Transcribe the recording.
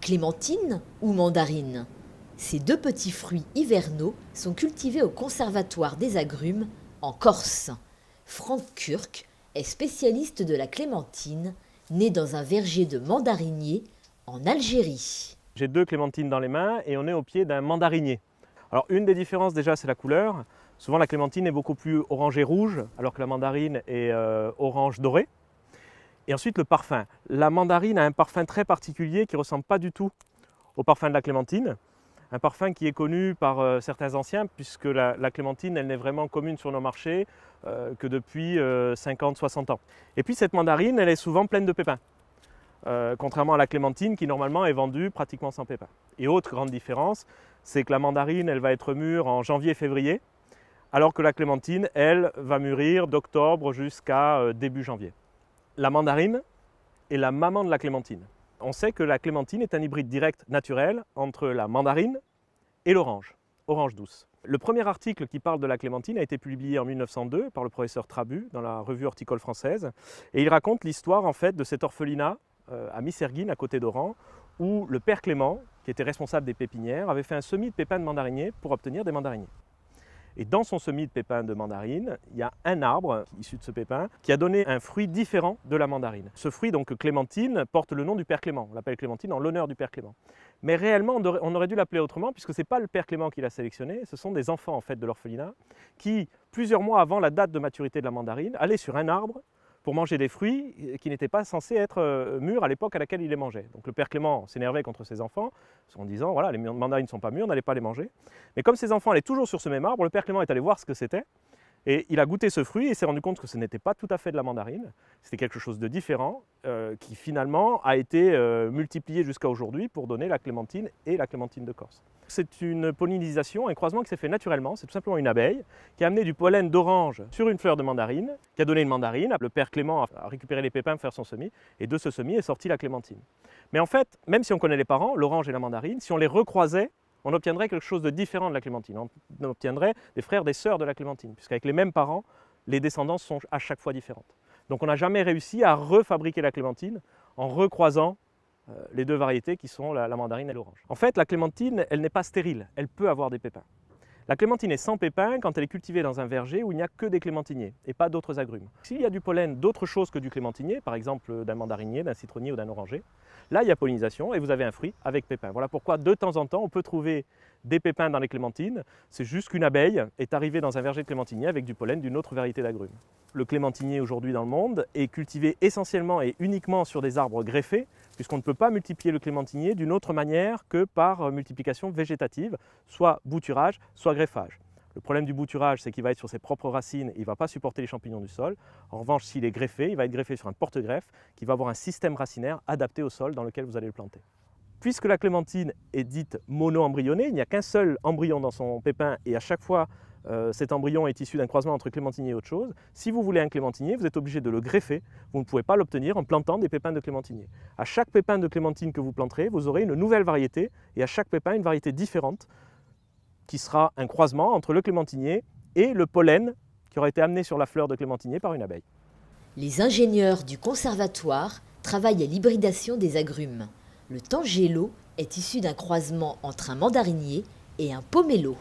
Clémentine ou mandarine? Ces deux petits fruits hivernaux sont cultivés au Conservatoire des agrumes en Corse. Franck Kurk est spécialiste de la clémentine, né dans un verger de mandariniers en Algérie. J'ai deux clémentines dans les mains et on est au pied d'un mandarinier. Alors une des différences déjà c'est la couleur. Souvent la clémentine est beaucoup plus orangé rouge alors que la mandarine est orange doré. Et ensuite le parfum. La mandarine a un parfum très particulier qui ne ressemble pas du tout au parfum de la clémentine. Un parfum qui est connu par certains anciens puisque la clémentine elle n'est vraiment commune sur nos marchés que depuis 50-60 ans. Et puis cette mandarine elle est souvent pleine de pépins. Contrairement à la clémentine qui normalement est vendue pratiquement sans pépins. Et autre grande différence, c'est que la mandarine elle va être mûre en janvier-février, alors que la clémentine elle va mûrir d'octobre jusqu'à début janvier. La mandarine est la maman de la clémentine. On sait que la clémentine est un hybride direct naturel entre la mandarine et l'orange, orange douce. Le premier article qui parle de la clémentine a été publié en 1902 par le professeur Trabu dans la revue horticole française et il raconte l'histoire en fait de cet orphelinat à Misserguine, à côté d'Oran, où le père Clément, qui était responsable des pépinières, avait fait un semis de pépins de mandarinier pour obtenir des mandariniers. Et dans son semis de pépins de mandarine, il y a un arbre issu de ce pépin qui a donné un fruit différent de la mandarine. Ce fruit, donc clémentine, porte le nom du père Clément. On l'appelle clémentine en l'honneur du père Clément. Mais réellement, on aurait dû l'appeler autrement puisque ce n'est pas le père Clément qui l'a sélectionné, ce sont des enfants en fait, de l'orphelinat qui, plusieurs mois avant la date de maturité de la mandarine, allaient sur un arbre pour manger des fruits qui n'étaient pas censés être mûrs à l'époque à laquelle il les mangeait. Donc le père Clément s'énervait contre ses enfants en disant voilà, les mandarines ne sont pas mûres, n'allez pas les manger. Mais comme ses enfants allaient toujours sur ce même arbre, le père Clément est allé voir ce que c'était et il a goûté ce fruit et s'est rendu compte que ce n'était pas tout à fait de la mandarine, c'était quelque chose de différent qui finalement a été multiplié jusqu'à aujourd'hui pour donner la clémentine et la clémentine de Corse. C'est une pollinisation, un croisement qui s'est fait naturellement, c'est tout simplement une abeille qui a amené du pollen d'orange sur une fleur de mandarine, qui a donné une mandarine, le père Clément a récupéré les pépins pour faire son semis et de ce semis est sortie la clémentine. Mais en fait, même si on connaît les parents, l'orange et la mandarine, si on les recroisait, on obtiendrait quelque chose de différent de la clémentine. On obtiendrait des frères, des sœurs de la clémentine, puisqu'avec les mêmes parents, les descendances sont à chaque fois différentes. Donc on n'a jamais réussi à refabriquer la clémentine en recroisant les deux variétés qui sont la mandarine et l'orange. En fait, la clémentine, elle n'est pas stérile, elle peut avoir des pépins. La clémentine est sans pépins quand elle est cultivée dans un verger où il n'y a que des clémentiniers et pas d'autres agrumes. S'il y a du pollen d'autre chose que du clémentinier, par exemple d'un mandarinier, d'un citronnier ou d'un oranger, là il y a pollinisation et vous avez un fruit avec pépins. Voilà pourquoi de temps en temps on peut trouver des pépins dans les clémentines. C'est juste qu'une abeille est arrivée dans un verger de clémentinier avec du pollen d'une autre variété d'agrumes. Le clémentinier aujourd'hui dans le monde est cultivé essentiellement et uniquement sur des arbres greffés, puisqu'on ne peut pas multiplier le clémentinier d'une autre manière que par multiplication végétative, soit bouturage, soit greffage. Le problème du bouturage, c'est qu'il va être sur ses propres racines et il ne va pas supporter les champignons du sol. En revanche, s'il est greffé, il va être greffé sur un porte-greffe qui va avoir un système racinaire adapté au sol dans lequel vous allez le planter. Puisque la clémentine est dite mono-embryonnée, il n'y a qu'un seul embryon dans son pépin et à chaque fois cet embryon est issu d'un croisement entre clémentinier et autre chose. Si vous voulez un clémentinier, vous êtes obligé de le greffer. Vous ne pouvez pas l'obtenir en plantant des pépins de clémentinier. À chaque pépin de clémentine que vous planterez, vous aurez une nouvelle variété et à chaque pépin une variété différente qui sera un croisement entre le clémentinier et le pollen qui aura été amené sur la fleur de clémentinier par une abeille. Les ingénieurs du conservatoire travaillent à l'hybridation des agrumes. Le tangelo est issu d'un croisement entre un mandarinier et un pomelo.